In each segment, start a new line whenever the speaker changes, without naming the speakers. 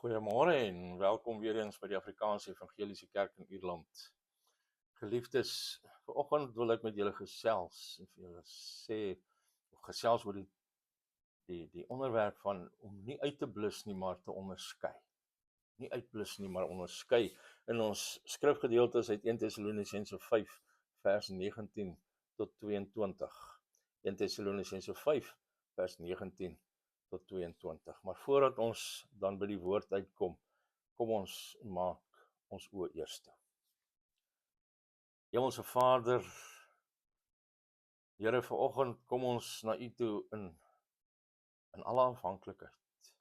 Goeiemôre en welkom weer eens by die Afrikaanse Evangeliese Kerk in Ierland. Geliefdes, vanoggend wil ek met julle gesels en vir julle sê of gesels oor die onderwerp van om nie uit te blus nie, maar te onderskei. Nie uitblus nie, maar onderskei. In ons skrifgedeelte is uit 1 Tessalonisense 5 vers 19 tot 22. 1 Tessalonisense 5 vers 19 tot 22. Maar voordat ons dan by die woord uitkom, kom ons maak ons oë eers toe. Hemelse Vader, Here, vanoggend kom ons na U toe in alle afhanklikheid.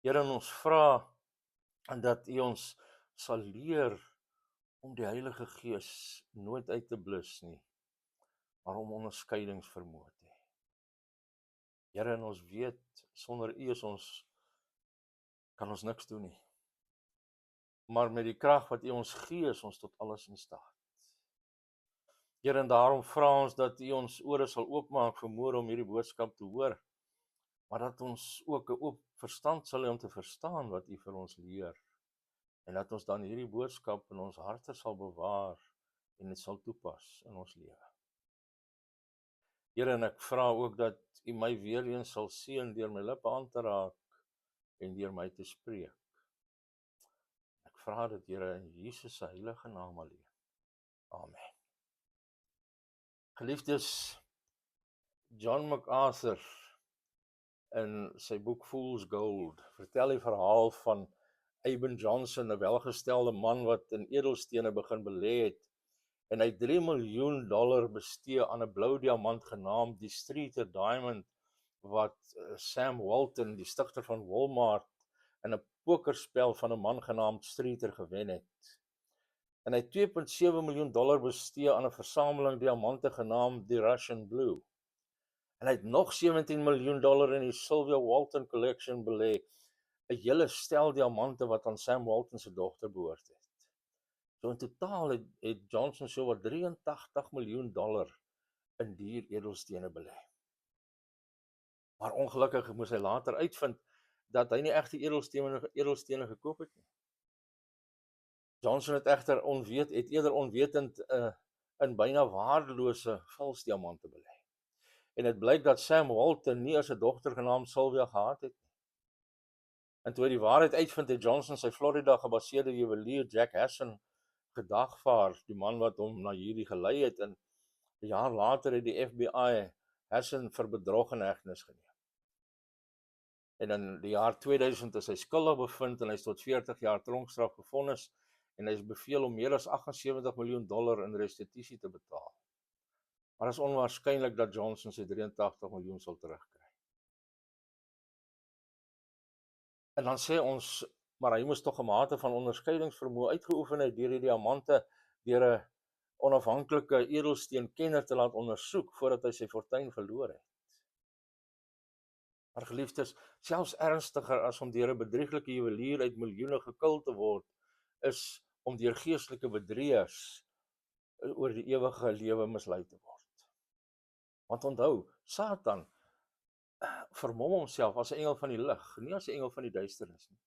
Here, en ons vra dat U ons sal leer om die Heilige Gees nooit uit te blus nie, maar om onderskeidingsvermoë te hê. Here, en ons weet, sonder U kan ons niks doen nie. Maar met die krag wat U ons gee, is ons tot alles in staat. Here, en daarom vra ons dat U ons ore sal oopmaak vermoë om hierdie boodskap te hoor, maar dat ons ook 'n oop verstand sal hê om te verstaan wat U vir ons leer, en dat ons dan hierdie boodskap in ons harte sal bewaar en dit sal toepas in ons lewe. Here, en ek vra ook dat U my weer eens sal seën deur my lippe aan te raak en deur my te spreek. Ek vra dit, Here, in Jesus se heilige naam alleen. Amen. Geliefdes, John MacArthur in sy boek Fool's Gold vertel die verhaal van Eben Johnson, 'n welgestelde man wat in edelstene begin belê het, en hy $3 miljoen bestee aan 'n blou diamant genaamd die Streeter Diamond, wat Sam Walton, die stigter van Walmart, in 'n pokerspel van 'n man genaamd Streeter gewen het. En hy het $2.7 miljoen bestee aan 'n versameling diamante genaamd die Russian Blue. En hy het nog $17 miljoen in die Sylvia Walton Collection belê, 'n hele stel diamante wat aan Sam Walton se dogter behoort het. So in totaal het Johnson so wat $83 miljoen in duur edelstene belê. Maar ongelukkig moes hy later uitvind dat hy nie egte edelstene gekoop het nie. Johnson het egter eerder onwetend in byna waardelose vals diamante belê. En dit blyk dat Sam Walton nie as 'n dogter genaamd Sylvia gehad het nie. En toe hy die waarheid uitvind, het Johnson sy Florida gebaseerde juwelier Jack Hasson gedagvaar, die man wat hom na hierdie gelei het, en 'n jaar later het die FBI Hasson vir bedrog in hegtenis geneem. En in die jaar 2000 is hy skuldig bevind en hy is tot 40 jaar tronkstraf gevonnis, en hy is beveel om meer as $78 miljoen in restituisie te betaal. Maar is onwaarskynlik dat Johnson sy 83 miljoen sal terugkry. En dan sê ons, maar hy moes tog 'n mate van onderskeidingsvermoë uitgeoefen het deur die diamante deur 'n onafhanklike edelsteenkenner te laat ondersoek voordat hy sy fortuin verloor het. Maar geliefdes, selfs ernstiger as om deur 'n bedrieglike juwelier uit miljoene gekil te word, is om deur geestelike bedrieërs oor die ewige lewe mislei te word. Want onthou, Satan vermom homself as 'n engel van die lig, nie as 'n engel van die duisternis nie.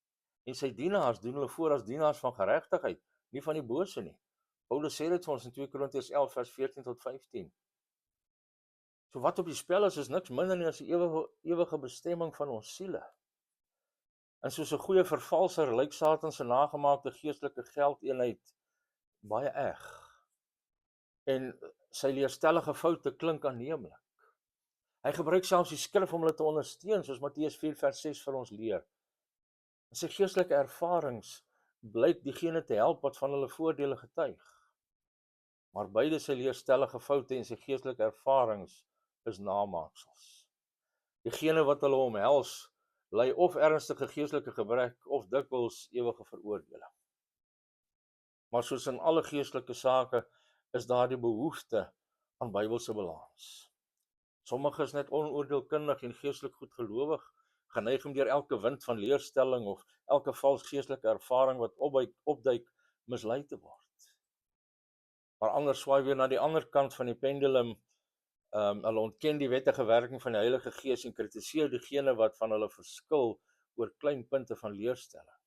En sy dienaars doen hulle voor as dienaars van geregtigheid, nie van die bose nie. Paulus sê dit vir ons in 2 Korintiërs 11 vers 14 tot 15. So wat op die spel is niks minder nie as die ewige bestemming van ons siele. En soos 'n goeie vervalser lyk Satan se nagemaakte geestelike geldeenheid baie eg. En sy leerstellige foute klink aanneemlik. Hy gebruik selfs die skrif om hulle te ondersteun, soos Matteus 4 vers 6 vir ons leer. In sy geestelike ervarings blyk diegene te help wat van hulle voordele getuig. Maar beide sy leerstellige foute en sy geestelike ervarings is namaaksels. Diegene wat hulle omhels, ly of ernstige geestelike gebrek of dikwels ewige veroordeling. Maar soos in alle geestelike sake is daar die behoefte aan Bybelse balans. Sommige is net onoordeelkundig en geestelik goedgelowig, geneig om deur elke wind van leerstelling of elke vals geestelike ervaring wat opduik mislei te word. Maar ander swaai weer na die ander kant van die pendulum. Hulle ontken die wettige werking van die Heilige Gees en kritiseer diegene wat van hulle verskil oor klein punte van leerstelling.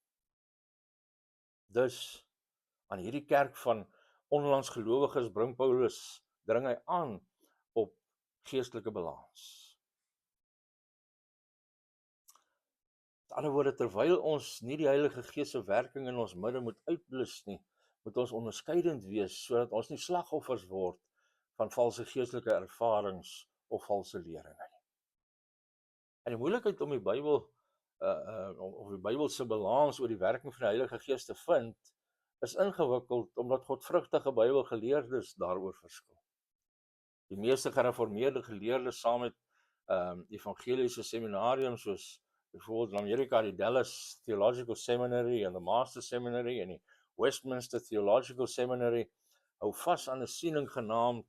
Dus aan hierdie kerk van onlangs gelowiges dring hy aan op geestelike balans. Met ander woorde, terwyl ons nie die Heilige Gees se werking in ons midde moet uitblus nie, moet ons onderskeidend wees, sodat ons nie slagoffers word van valse geestelike ervarings of valse leringe. En die moeilikheid om die Bybel, of die Bybelse balans oor die werking van die Heilige Gees te vind, is ingewikkeld, omdat godvrugtige Bybelgeleerdes daaroor verskil. Die meeste gereformeerde geleerdes saam met evangeliese seminariums, soos bijvoorbeeld in Amerika, die Dallas Theological Seminary en die Master Seminary en die Westminster Theological Seminary, hou vas aan 'n siening genaamd,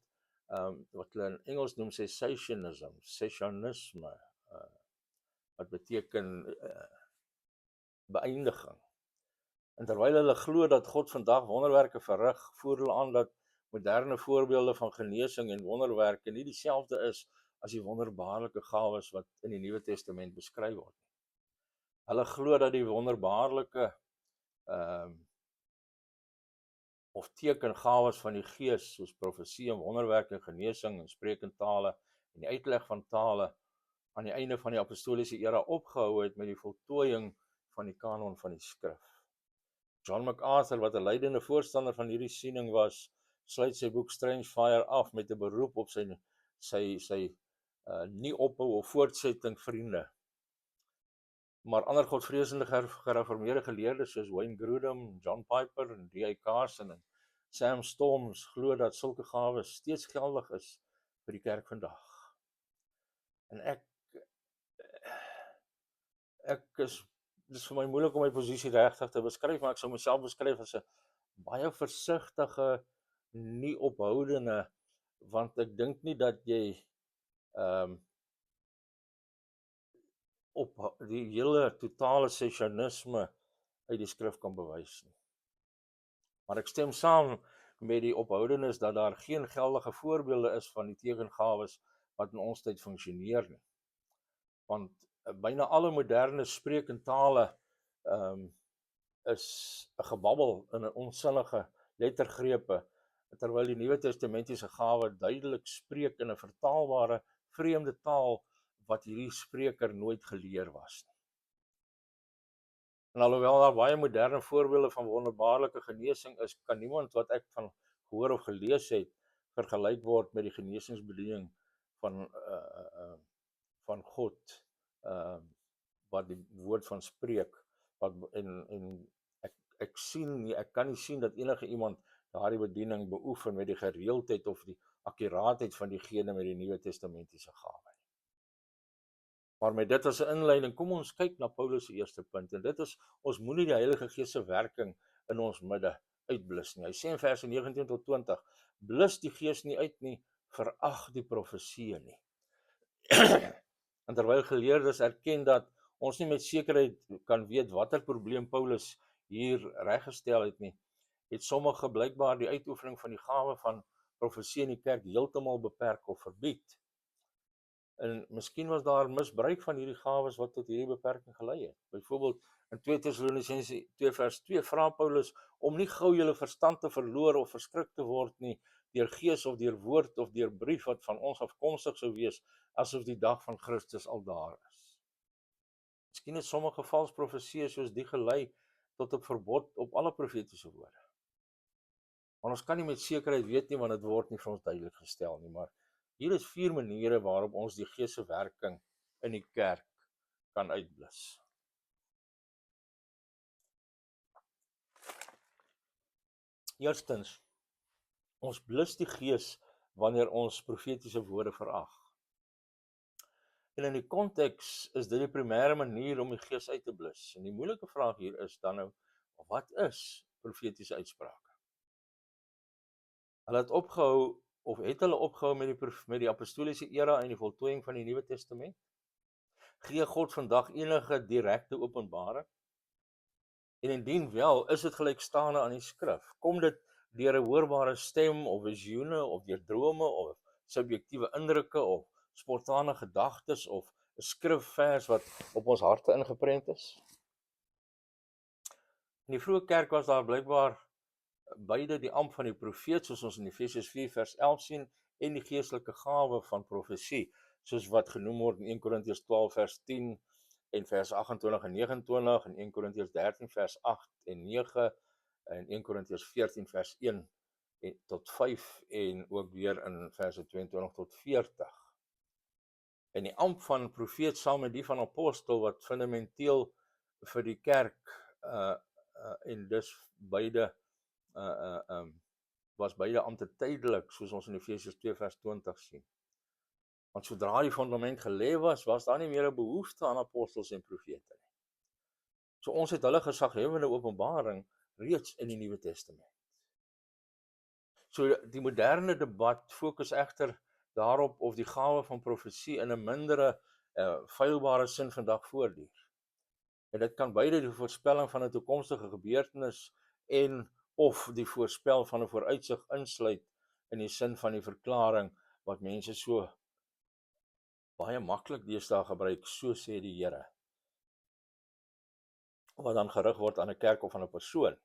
wat hulle in Engels noem cessationisme, wat beteken beëindiging. En terwyl hulle glo dat God vandag wonderwerke verrig, voer hulle aan dat moderne voorbeelde van genesing en wonderwerke nie dieselfde is as die wonderbaarlike gawes wat in die Nuwe Testament beskryf word. Hulle glo dat die wonderbaarlike of tekengawes van die Gees, soos profesie en wonderwerke, genesing en spreek in tale en die uitleg van tale, aan die einde van die apostoliese era opgehou het met die voltooiing van die kanon van die skrif. John MacArthur, wat 'n leidende voorstander van hierdie siening was, sluit sy boek Strange Fire af met 'n beroep op sy nie ophou of voortsetting vriende. Maar ander godvreesende gereformeerde geleerdes soos Wayne Grudem, John Piper en D.A. Carson en Sam Storms glo dat sulke gawes steeds geldig is vir die kerk vandag. En dit is vir my moeilik om my posisie regtig te beskryf, maar ek sou myself beskryf as 'n baie versigtige, nie ophoudende, want ek dink nie dat jy op die hele totale cessationisme uit die skrif kan bewys nie. Maar ek stem saam met die ophoudenis dat daar geen geldige voorbeelde is van die tekengawes wat in ons tyd funksioneer nie. Want byna alle moderne spreek en tale is 'n gebabbel in 'n onsinnige lettergrepe, terwyl die Nuwe Testamentiese gawe duidelik spreek in 'n vertaalbare vreemde taal wat hierdie spreker nooit geleer was nie. En alhoewel daar baie moderne voorbeelde van wonderbaarlike genesing is, kan niemand wat ek van gehoor of gelees het vergelyk word met die genesingsbediening van God, wat die woord van spreek, en ek kan nie sien dat enige iemand daardie bediening beoefen met die gereeldheid of die akkuraatheid van diegene met die Nuwe Testamentiese gawe. Maar met dit as 'n inleiding, kom ons kyk na Paulus se eerste punt, en dit is, ons moenie die Heilige Gees se werking in ons midde uitblus nie. Hy sê in verse 19 tot 20, blus die Gees nie uit nie, verag die profeseë nie. En terwyl geleerdes erken dat ons nie met sekerheid kan weet watter probleem Paulus hier reggestel het nie, het sommige blykbaar die uitoefening van die gawe van profeseë in die kerk heeltemal beperk of verbied. En miskien was daar misbruik van hierdie gawes wat tot hierdie beperking gelei het. Byvoorbeeld in 2 Tessalonisense 2 vers 2 vra Paulus om nie gou julle verstand te verloor of verskrik te word nie, deur gees of deur woord of deur brief wat van ons afkomstig sou wees, asof die dag van Christus al daar is. Miskien het sommige vals profeseë soos die gelei tot 'n verbod op alle profetiese woorde. Maar ons kan nie met sekerheid weet nie, want dit word nie vir ons duidelik gestel nie, maar hier is 4 maniere waarop ons die Gees se werking in die kerk kan uitblus. Eerstens, ons blus die Gees wanneer ons profetiese woorde verag. En in die konteks is dit die primêre manier om die Gees uit te blus. En die moeilike vraag hier is dan nou, wat is profetiese uitsprake? Hulle het opgehou, of het hulle opgehou met die apostoliese era en die voltooiing van die Nuwe Testament? Gee God vandag enige direkte openbaring? En indien wel, is dit gelykstaande aan die skrif? Kom dit deur 'n hoorbare stem of visioene of deur drome of subjektiewe indrukke of spontane gedagtes of skrifvers wat op ons harte ingeprent is? In die vroeë kerk was daar blykbaar beide die ampt van die profeet, soos ons in Efesiërs 4 vers 11 sien, en die geestelike gawe van profesie, soos wat genoem word in 1 Korintiërs 12 vers 10 en vers 28 en 29, en 1 Korintiërs 13 vers 8 en 9, en 1 Korintiërs 14 vers 1 tot 5, en ook weer in verse 22 tot 40. En die ampt van profeet saam met die van apostel, wat fundamenteel vir die kerk, en dus beide was beide ampte tydelik, soos ons in Efesiërs 2 vers 20 sien. Want sodra die fundament gelê was daar nie meer 'n behoefte aan apostels en profete nie. So ons het hulle gesaghebende openbaring reeds in die Nuwe Testament. So die moderne debat fokus egter daarop of die gawe van profesie in 'n mindere feilbare sin vandag voortduur. En dit kan beide die voorspelling van 'n toekomstige gebeurtenis en of die voorspel van 'n vooruitsig insluit, in die sin van die verklaring wat mense so baie maklik deesdae gebruik, so sê die Here, wat dan gerig word aan 'n kerk of aan 'n persoon.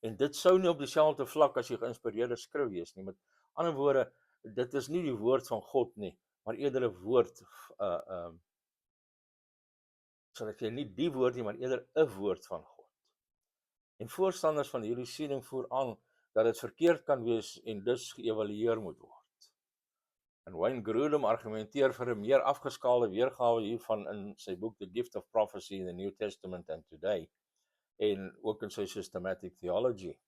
En dit sou nie op dieselfde vlak as die geïnspireerde skrif wees nie. Met ander woorde, dit is nie die woord van God nie, maar eerder 'n woord, sal ek sê, nie die woord nie, maar eerder 'n woord van God. En voorstanders van hierdie siening voer aan dat dit verkeerd kan wees en dus geëvalueer moet word. En Wayne Grudem argumenteer vir 'n meer afgeskaalde weergawe hiervan in sy boek The Gift of Prophecy in the New Testament and Today, en ook in sy Systematic Theology.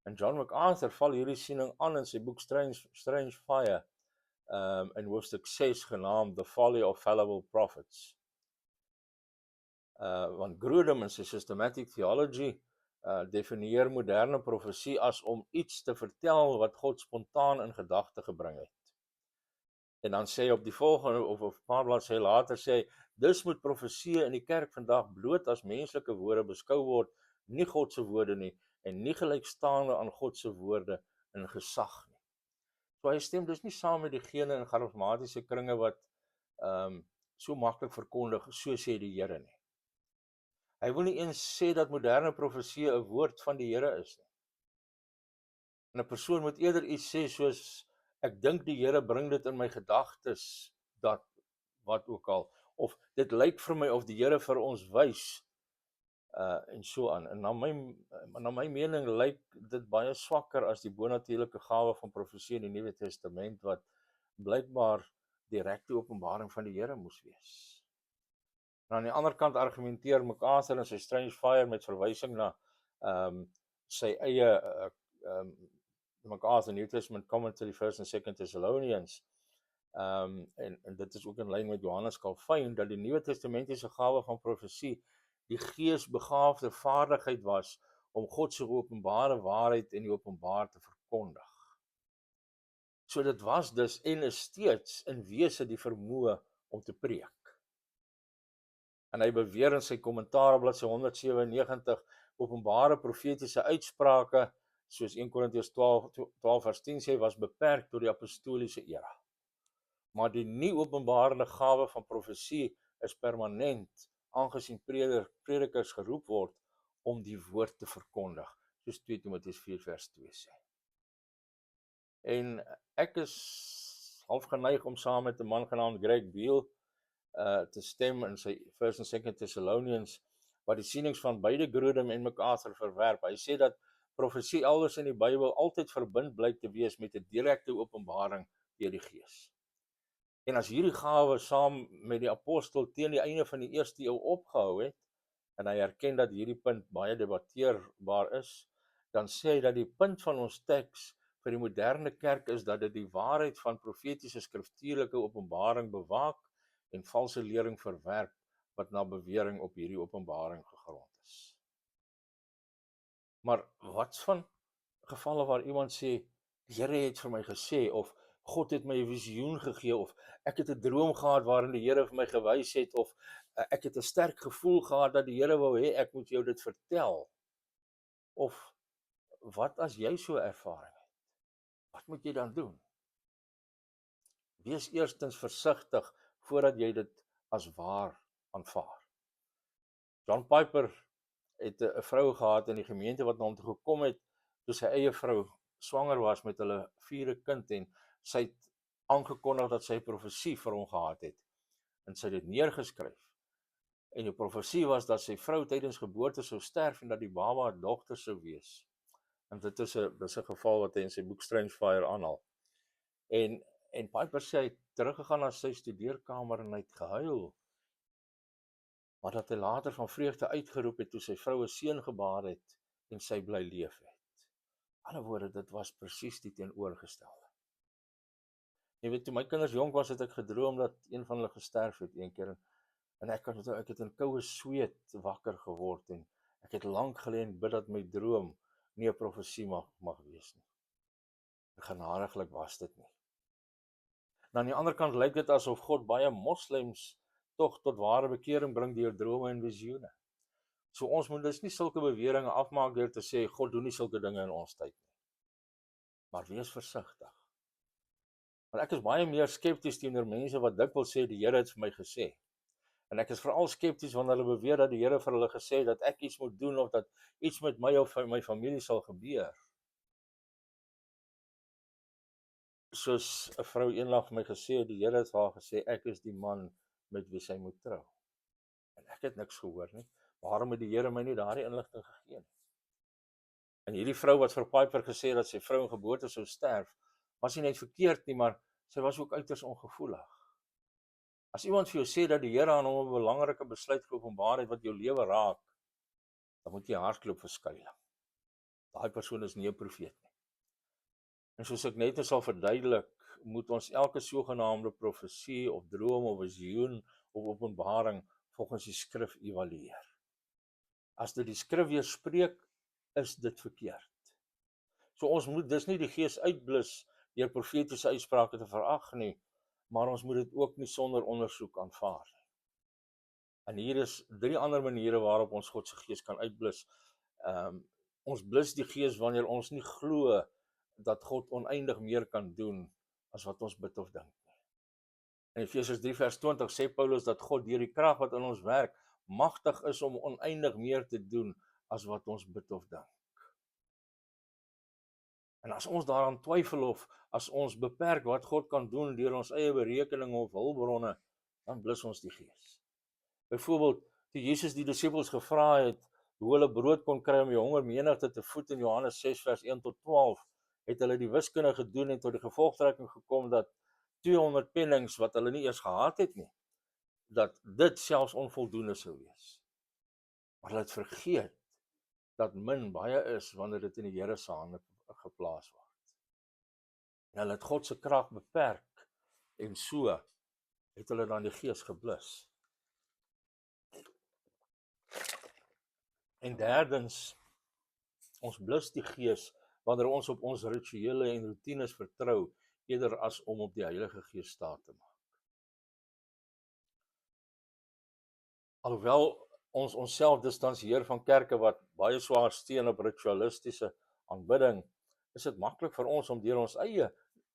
En John MacArthur val hierdie siening aan in sy boek Strange Fire, in hoofstuk 6 genaamd The Folly of Fallible Prophets. Want Grudem in sy Systematic Theology definieer moderne profesie as om iets te vertel wat God spontaan in gedagte gebring het. En dan sê hy op die volgende, of 'n paar bladsye later, sê hy, dus moet profesie in die kerk vandag bloot as menslike woorde beskou word, nie God se woorde nie, en nie gelykstaande aan God se woorde in gesag nie. So hy stem dus nie saam met diegene in charismatiese kringe wat so maklik verkondig, so sê die Here nie. Hy wil nie eens sê dat moderne profesie 'n woord van die Here is nie. En 'n persoon moet eerder iets sê soos, ek dink die Here bring dit in my gedagtes, dat wat ook al, of dit lyk vir my of die Here vir ons wys, en so aan. En na my mening lyk dit baie swakker as die bonatuurlike gawe van profesie in die Nuwe Testament, wat blykbaar direkte openbaring van die Here moes wees. Nou aan die ander kant argumenteer MacArthur in sy Strange Fire met verwysing na sy eie MacArthur New Testament Commentary, 1 en 2 Thessalonians, en dit is ook in lyn met Johannes Calvin, dat die Nuwe Testamentiese gawe van profesie die geesbegaafde vaardigheid was om God se openbare waarheid in die openbaar te verkondig. So dit was dus en is steeds in wese die vermoë om te preek. En hy beweer in sy kommentaar op bladsy 197, openbare profetiese uitsprake, soos 1 Korintiërs 12 vers 10 sê, was beperk tot die apostoliese era. Maar die nie openbarende gawe van profesie is permanent, aangesien predikers geroep word om die woord te verkondig, soos 2 Timoteus 4 vers 2 sê. En ek is half geneig om saam met 'n man genaamd Greg Beale te stem in sy 1 en 2 Thessalonians, wat die sienings van beide Grudem en MacArthur verwerp. Hy sê dat profesie elders in die Bybel altyd verbind blyk te wees met 'n direkte openbaring deur die Gees. En as hierdie gawe saam met die apostel teen die einde van die eerste eeu opgehou het, en hy erken dat hierdie punt baie debatteerbaar is, dan sê hy dat die punt van ons teks vir die moderne kerk is dat dit die waarheid van profetiese skriftuurlike openbaring bewaak en valse lering verwerp wat na bewering op hierdie openbaring gegrond is. Maar wat van gevalle waar iemand sê, die Here het vir my gesê, of God het my 'n visioen gegee, of ek het 'n droom gehad waarin die Here vir my gewys het, of ek het 'n sterk gevoel gehad dat die Here wou hê ek moet jou dit vertel. Of wat as jy so 'n ervaring het? Wat moet jy dan doen? Wees eerstens versigtig voordat jy dit as waar aanvaar. John Piper het 'n vrou gehad in die gemeente wat na hom toe gekom het, toe sy eie vrou swanger was met hulle 4de kind en sy het aangekondig dat sy 'n profesie vir hom gehad het. En sy het dit neergeskryf. En die profesie was dat sy vrou tydens geboorte sou sterf en dat die baba 'n dogter sou wees. En dit is 'n geval wat hy in sy boek Strange Fire aanhaal. En Piper sê hy het teruggegaan na sy studeerkamer en hy het gehuil. Maar dat hy later van vreugde uitgeroep het toe sy vrou 'n seun gebaar het en sy bly leef het. In ander woorde, dit was presies die teenoorgestelde. Jy weet, toe my kinders jonk was, het ek gedroom dat een van hulle gesterf het een keer. En ek het in koue sweet wakker geword en ek het lank gelê en bid dat my droom nie 'n profesie mag wees nie. Genadiglik was dit nie. Nou aan die ander kant lyk dit asof God baie moslems tog tot ware bekering bring deur drome en visioene. So ons moet dus nie sulke beweringe afmaak deur te sê God doen nie sulke dinge in ons tyd nie. Maar wees versigtig. Want ek is baie meer skepties teenoor mense wat dikwels sê die Here het vir my gesê. En ek is veral skepties wanneer hulle beweer dat die Here vir hulle gesê het dat ek iets moet doen of dat iets met my of my familie sal gebeur. Soos 'n vrou eendag vir my gesê het, die Here het vir haar gesê ek is die man met wie sy moet trou. En ek het niks gehoor nie. Waarom het die Here my nie daardie inligting gegee nie? En hierdie vrou wat vir Piper gesê het dat sy vrou in geboorte sou sterf, was nie net verkeerd nie, maar sy was ook uiters ongevoelig. As iemand vir jou sê dat die Here aan hom 'n belangrike besluit geopenbaar het wat jou lewe raak, dan moet jy hardloop vir skuiling. Daai persoon is nie 'n profeet nie. En soos ek net sal verduidelik, moet ons elke sogenaamde profesie of droom of visioen of openbaring volgens die skrif evalueer. As dit die skrif weerspreek, is dit verkeerd. So ons moet dus nie die gees uitblus deur profetiese uitsprake te verag nie, maar ons moet dit ook nie sonder ondersoek aanvaar nie. En hier is 3 ander maniere waarop ons God se gees kan uitblus. Ons blus die gees wanneer ons nie glo dat God oneindig meer kan doen as wat ons bid of dink nie. In Efesiërs 3 vers 20 sê Paulus dat God deur die krag wat in ons werk magtig is om oneindig meer te doen as wat ons bid of dink. En as ons daaraan twyfel of as ons beperk wat God kan doen deur ons eie berekeninge of hulpbronne, dan blus ons die gees. Byvoorbeeld, toe Jesus die disippels gevra het hoe hulle brood kon kry om die honger menigte te voed in Johannes 6 vers 1 tot 12, het hulle die wiskunde gedoen en tot die gevolgtrekking gekom dat 200 pennings wat hulle nie eers gehad het nie, dat dit selfs onvoldoende sou wees. Maar hulle het vergeet dat min baie is wanneer dit in die Here se hande geplaas word. En hulle het God se krag beperk en so het hulle dan die gees geblus. En derdens, ons blus die gees wanneer ons op ons rituele en routines vertrou, eerder as om op die Heilige Gees staat te maak. Alhoewel ons onsself distansieer van kerke wat baie swaar steun op ritualistiese aanbidding, is dit maklik vir ons om deur ons eie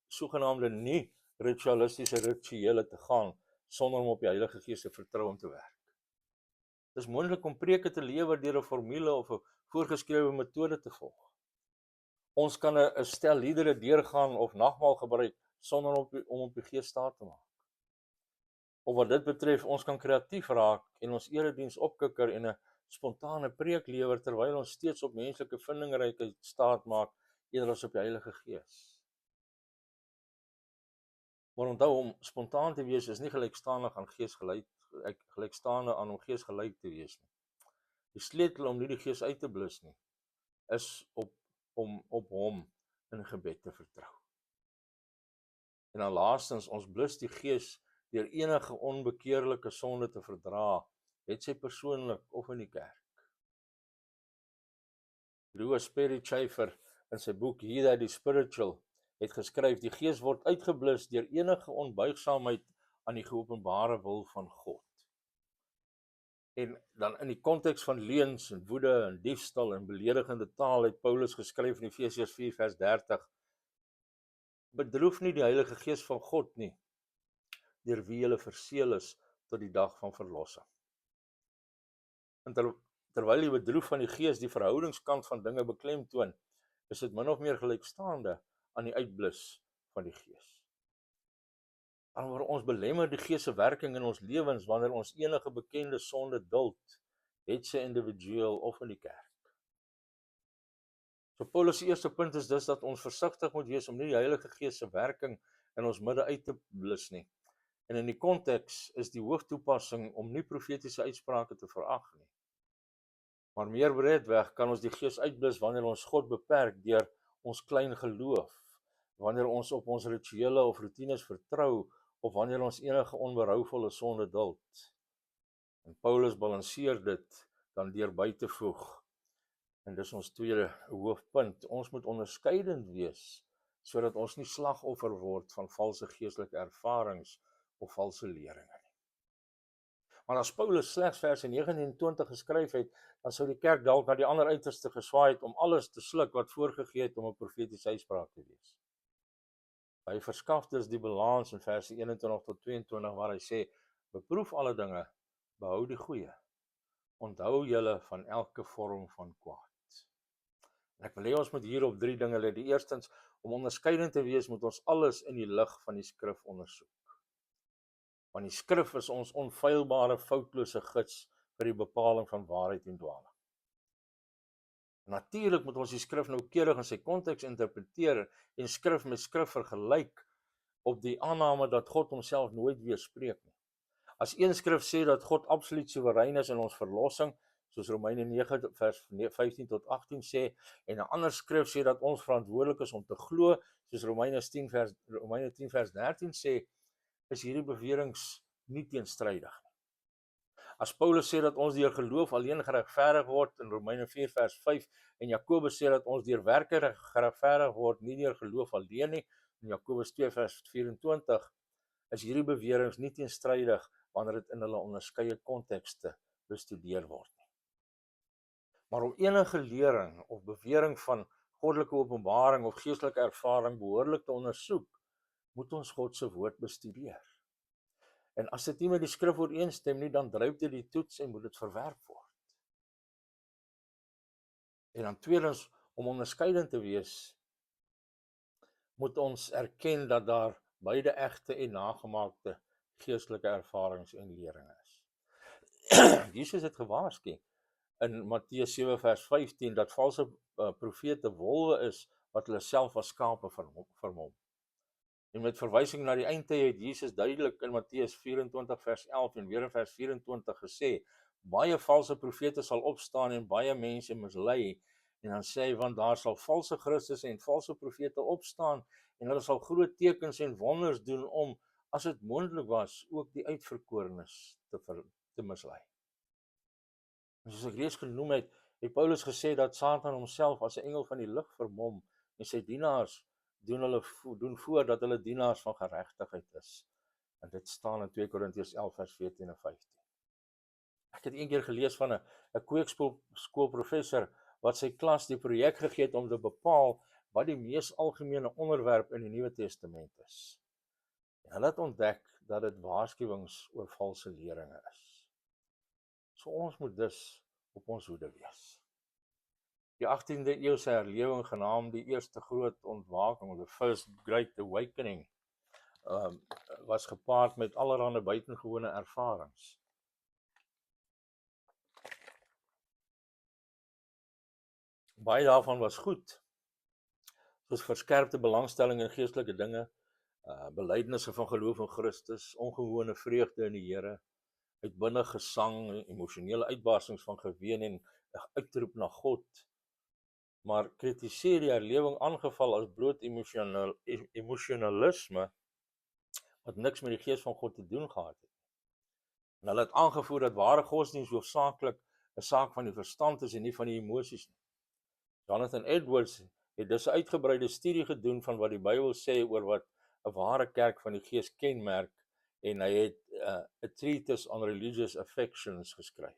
sogenaamde nie ritualistiese rituele te gaan, sonder om op die Heilige Gees te vertrou om te werk. Dit is moontlik om preke te lewer deur 'n formule of 'n voorgeskrewe metode te volg. Ons kan 'n stel liedere deurgaan of nagmaal gebruik sonder om op die Gees staat te maak. Of wat dit betref, ons kan kreatief raak en ons erediens opkikker en 'n spontane preek lewer terwyl ons steeds op menslike vindingrykheid staat maak eerder as op die Heilige Gees. Maar onthou, om spontaan te wees is nie gelykstaande aan om geesgelyk te wees nie. Die sleutel om nie die Gees uit te blus nie, is om op hom in gebed te vertrou. En dan laastens, ons blus die Gees deur enige onbekeerlike sonde te verdra, het sy persoonlik of in die kerk. Louis Perry Chafer in sy boek He That Is Spiritual het geskryf, die Gees word uitgeblus deur enige onbuigsaamheid aan die geopenbare wil van God. En dan in die konteks van leuns en woede en diefstal en beledigende taal het Paulus geskryf in Efesiërs 4 vers 30, bedroef nie die Heilige Gees van God nie, deur wie julle verseël is tot die dag van verlossing. En terwyl die bedroef van die gees die verhoudingskant van dinge beklemtoon, is dit min of meer gelykstaande aan die uitblus van die gees. Alhoewel ons belemmer die gees se werking in ons lewens wanneer ons enige bekende sonde duld, het sy individueel of in die kerk. So Paulus se eerste punt is dus dat ons versigtig moet wees om nie die Heilige Gees se werking in ons midde uit te blus nie. En in die konteks is die hooftoepassing om nie profetiese uitsprake te verag nie. Maar meer breedweg kan ons die Gees uitblus wanneer ons God beperk deur ons klein geloof, wanneer ons op ons rituele of routines vertrou, of wanneer ons enige onberouvolle sonde duld. En Paulus balanseer dit dan deur by te voeg. En dis ons tweede hoofpunt. Ons moet onderskeidend wees, sodat ons nie slagoffer word van valse geestelike ervarings of valse leringe nie. Maar as Paulus slegs verse 19 en 20 geskryf het, dan sou die kerk dalk na die ander uiterste geswaai het om alles te sluk wat voorgegee het om 'n profetiese uitspraak te wees. Hy verskaf dus die balans in verse 21 tot 22 waar hy sê, beproef alle dinge, behou die goeie, onthou julle van elke vorm van kwaad. En ek wil hê ons moet hier op 3 dinge let. Die eerstens, om onderskeidend te wees, moet ons alles in die lig van die skrif ondersoek. Want die skrif is ons onfeilbare, foutlose gids vir die bepaling van waarheid en dwaling. Natuurlik moet ons die skrif noukeurig in sy konteks interpreteer en skrif met skrif vergelyk op die aanname dat God homself nooit weerspreek nie. As een skrif sê dat God absoluut soewerein is in ons verlossing, soos Romeine 9 vers 15 tot 18 sê, en 'n ander skrif sê dat ons verantwoordelik is om te glo, soos Romeine 10 vers 13 sê, is hierdie beweringe nie teenstrydig nie. As Paulus sê dat ons deur geloof alleen geregverdig word in Romeine 4 vers 5 en Jakobus sê dat ons deur werke geregverdig word nie deur geloof alleen nie, in Jakobus 2 vers 24, is hierdie beweringe nie teenstrydig wanneer dit in hulle onderskeie kontekste bestudeer word nie. Maar om enige lering of bewering van goddelike openbaring of geestelike ervaring behoorlik te ondersoek, moet ons God se woord bestudeer. En as dit nie met die skrif ooreenstem nie, dan dryf dit die toets en moet dit verwerp word. En dan tweedens, om onderskeidend te wees, moet ons erken dat daar beide egte en nagemaakte geestelike ervarings en leringe is. Jesus het gewaarsku in Matteus 7 vers 15 dat valse profete wolwe is wat hulle self as skape vermom. En met verwysing na die eindtye het Jesus duidelik in Matteus 24 vers 11 en weer in vers 24 gesê, baie valse profete sal opstaan en baie mense mislei, en dan sê hy, want daar sal valse Christus en valse profete opstaan, en hulle sal groot tekens en wonders doen om, as dit moontlik was, ook die uitverkorenes te mislei. En soos ek reeds genoem het, het Paulus gesê dat Satan homself as 'n engel van die lig vermom, en sy dienaars doen voor dat hulle dienaars van geregtigheid is. En dit staan in 2 Korintiërs 11 vers 14 en 15. Ek het een keer gelees van 'n kweekskoolprofessor wat sy klas die projek gegee het om te bepaal wat die mees algemene onderwerp in die Nuwe Testament is. En hulle het ontdek dat dit waarskuwings oor valse leringe is. So ons moet dus op ons hoede wees. Die 18de eeuse herlewing genaamd die eerste groot ontwaking, the First Great Awakening, was gepaard met allerlei buitengewone ervarings. Baie daarvan was goed, soos verskerpte belangstelling in geestelike dinge, belydenisse van geloof in Christus, ongewone vreugde in die Here, uitbundige gesang, emosionele uitbarstings van geween en uitroep na God. Maar kritiseer die herlewing aangeval as bloot emosionalisme wat niks met die gees van God te doen gehad het. En hulle het aangevoer dat ware godsdienst hoofsaaklik 'n saak van die verstand is en nie van die emosies nie. Jonathan Edwards het dus 'n uitgebreide studie gedoen van wat die Bybel sê oor wat 'n ware kerk van die gees kenmerk, en hy het 'n treatise on religious affections geskryf.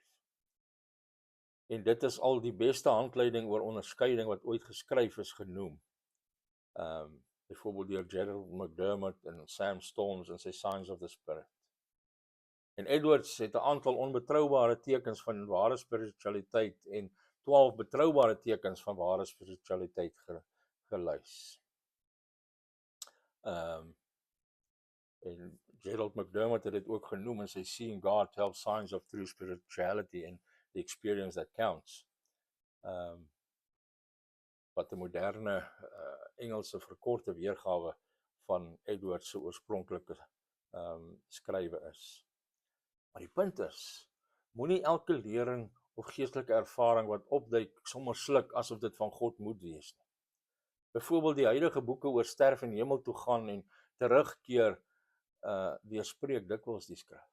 En dit is al die beste handleiding oor onderskeiding wat ooit geskryf is genoem. byvoorbeeld deur Gerald McDermott en Sam Storms in sy Signs of the Spirit. En Edwards het 'n aantal onbetroubare tekens van ware spiritualiteit en 12 betroubare tekens van ware spiritualiteit gelys. En Gerald McDermott het dit ook genoem in sy Seeing God, 12 Signs of True Spirituality and the Experience That Counts. Wat 'n moderne Engelse verkorte weergawe van Edwards se oorspronklike skrywe is. Maar die punt is, moenie elke lering of geestelike ervaring wat opduik sommer sluk asof dit van God moet wees nie. Byvoorbeeld die heilige boeke oor sterf en hemel toe gaan en terugkeer weerspreek dikwels die skrif.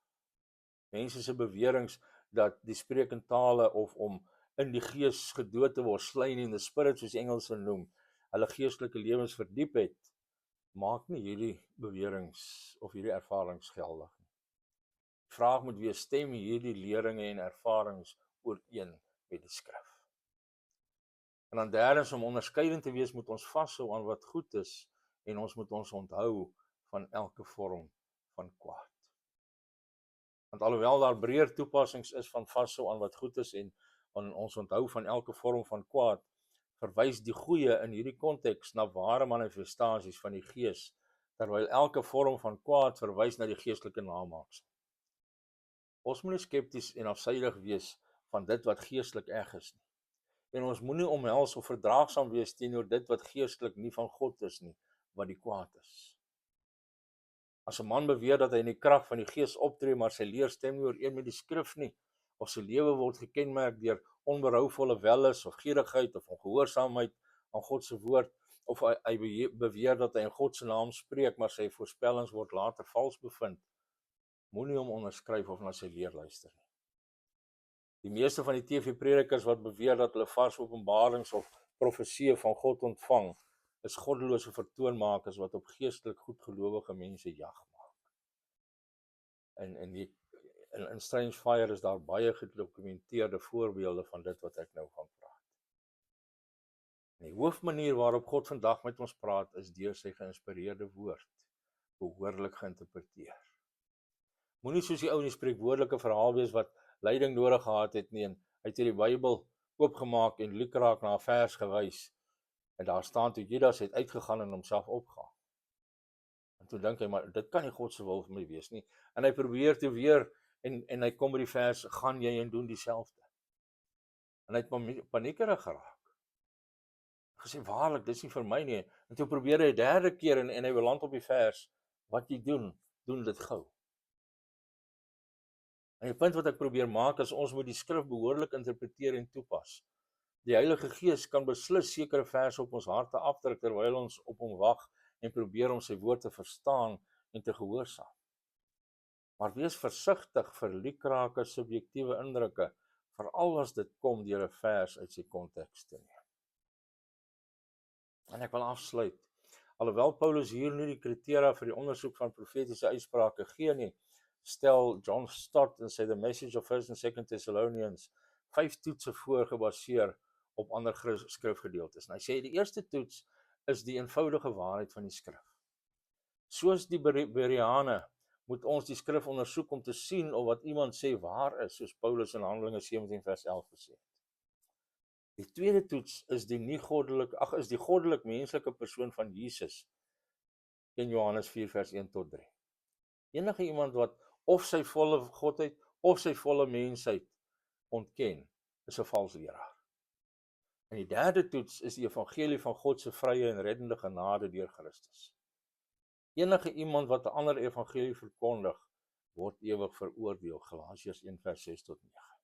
Mense se beweringe dat die spreek in tale of om in die gees gedood te word, slain in the spirit soos Engelse noem, hulle geestelike lewens verdiep het, maak nie hierdie beweringe of hierdie ervarings geldig nie. Die vraag moet wees, stem hierdie leringe en ervarings ooreen met die skrif? En dan derdens, om onderskeidend te wees, moet ons vashou aan wat goed is en ons moet ons onthou van elke vorm van kwaad. Want alhoewel daar breër toepassings is van vashou aan wat goed is en ons onthou van elke vorm van kwaad, verwys die goeie in hierdie konteks na ware manifestasies van die gees, terwyl elke vorm van kwaad verwys na die geestelike namaaksel. Ons moet nie skepties en afsydig wees van dit wat geestelik eg is nie. En ons moenie omhels of verdraagsaam wees teenoor dit wat geestelik nie van God is nie, wat die kwaad is. As 'n man beweer dat hy in die krag van die gees optree, maar sy leer stem nie ooreen met die skrif nie, of sy lewe word gekenmerk deur onberouvolle welis of gierigheid of ongehoorsaamheid aan God se woord, of hy beweer dat hy in God se naam spreek, maar sy voorspellings word later vals bevind, moenie hom onderskryf of na sy leer luister nie. Die meeste van die TV-predikers wat beweer dat hulle vars openbarings of profesieë van God ontvang, is goddelose vertoonmakers wat op geestelik goedgelowige mense jag maak. In Strange Fire is daar baie gedokumenteerde voorbeelde van dit wat ek nou gaan praat. En die hoofmanier waarop God vandag met ons praat is deur sy geïnspireerde woord, behoorlik geïnterpreteer. Moenie soos die ou in die spreekwoordelike verhaal wees wat leiding nodig gehad het nie, en hy het die Bybel oopgemaak en lukraak na 'n vers gewys, en daar staan toe Judas het uitgegaan en homself opgehang. En toe dink hy, maar dit kan nie God se wil vir my wees nie, en hy probeer toe weer, en hy kom by die vers, gaan jy en doen dieselfde. En hy het paniekerig geraak. Gesê, waarlik, dis nie vir my nie, en toe probeer hy 'n derde keer, en hy wil land op die vers, wat jy doen dit gou. En die punt wat ek probeer maak is, ons moet die skrif behoorlik interpreteer en toepas. Die Heilige Gees kan beslis sekere verse op ons harte afdruk, terwyl ons op hom wag en probeer om sy woord te verstaan en te gehoorsaam. Maar wees versigtig vir lukrake subjektiewe indrukke, veral as dit kom deur 'n vers uit sy konteks te neem. En ek wil afsluit. Alhoewel Paulus hier nie die kriteria vir die ondersoek van profetiese uitsprake gee nie, stel John Stott in sy The Message of 1st and 2nd Thessalonians 5 toetse voor gebaseer op ander skrifgedeeltes. En hy sê die eerste toets is die eenvoudige waarheid van die skrif. Soos die Bereane moet ons die skrif ondersoek om te sien of wat iemand sê waar is, soos Paulus in Handelinge 17 vers 11 gesê het. Die tweede toets is die goddelik menslike persoon van Jesus in Johannes 4 vers 1 tot 3. Enige iemand wat of sy volle godheid of sy volle mensheid ontken, is 'n valse leraar. En die derde toets is die evangelie van God se vrye en reddende genade deur Christus. Enige iemand wat 'n ander evangelie verkondig, word ewig veroordeel, Galasiërs 1 vers 6 tot 9.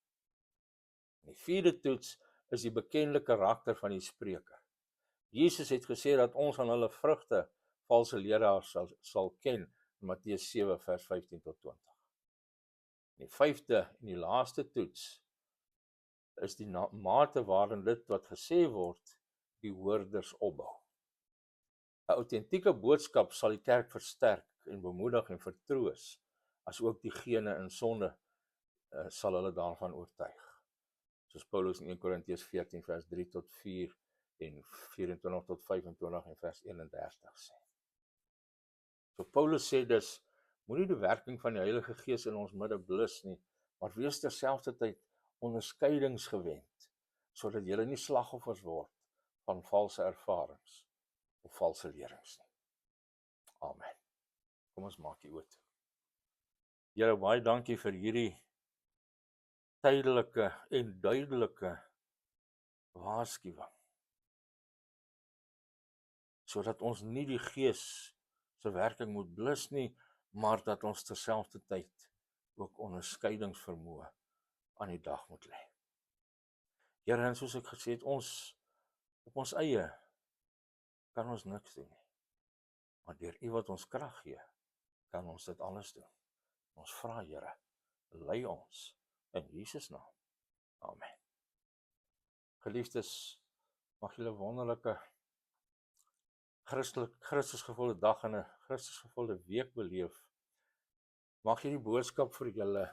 En die vierde toets is die bekende karakter van die spreker. Jesus het gesê dat ons aan hulle vrugte valse leraars sal ken, in Matteus 7 vers 15 tot 20. En die vyfde en die laaste toets is die mate waarin dit wat gesê word, die hoorders opbou. 'n Autentieke boodskap sal die kerk versterk en bemoedig en vertroos, as ook diegene in sonde sal hulle daarvan oortuig. Soos Paulus in 1 Korintiërs 14 vers 3 tot 4 en 24 tot 25 en vers 31 sê. So Paulus sê dus, moenie die werking van die Heilige Gees in ons midde blus nie, maar wees terselfdertyd onderskeidingsgewend, sodat julle nie slagoffers word van valse ervarings of valse lerings nie. Amen. Kom ons maak die oë toe. Here, baie dankie vir hierdie tydelike en duidelike waarskuwing, sodat ons nie die Gees se werking moet blus nie, maar dat ons terselfdertyd ook onderskeidingsvermoë aan die dag moet lê. Here, en soos ek gesê het, ons op ons eie kan ons niks doen nie. Maar deur U wat ons krag gee, kan ons dit alles doen. Ons vra, Here, lei ons in Jesus naam. Amen. Geliefdes, mag julle wonderlike Christusgevulde dag en 'n Christusgevulde week beleef. Mag hierdie boodskap vir julle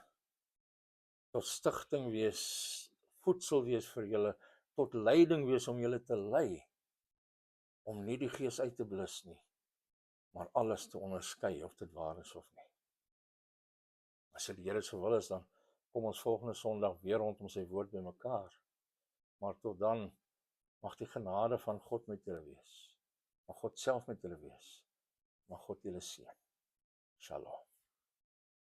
tot stigting wees, voedsel wees vir julle, tot leiding wees om julle te lei, om nie die Gees uit te blus nie, maar alles te onderskei of dit waar is of nie. As dit die Here se wil is, dan kom ons volgende Sondag weer rondom sy woord bymekaar. Maar tot dan, mag die genade van God met julle wees. Mag God self met julle wees. Mag God julle seën. Shalom.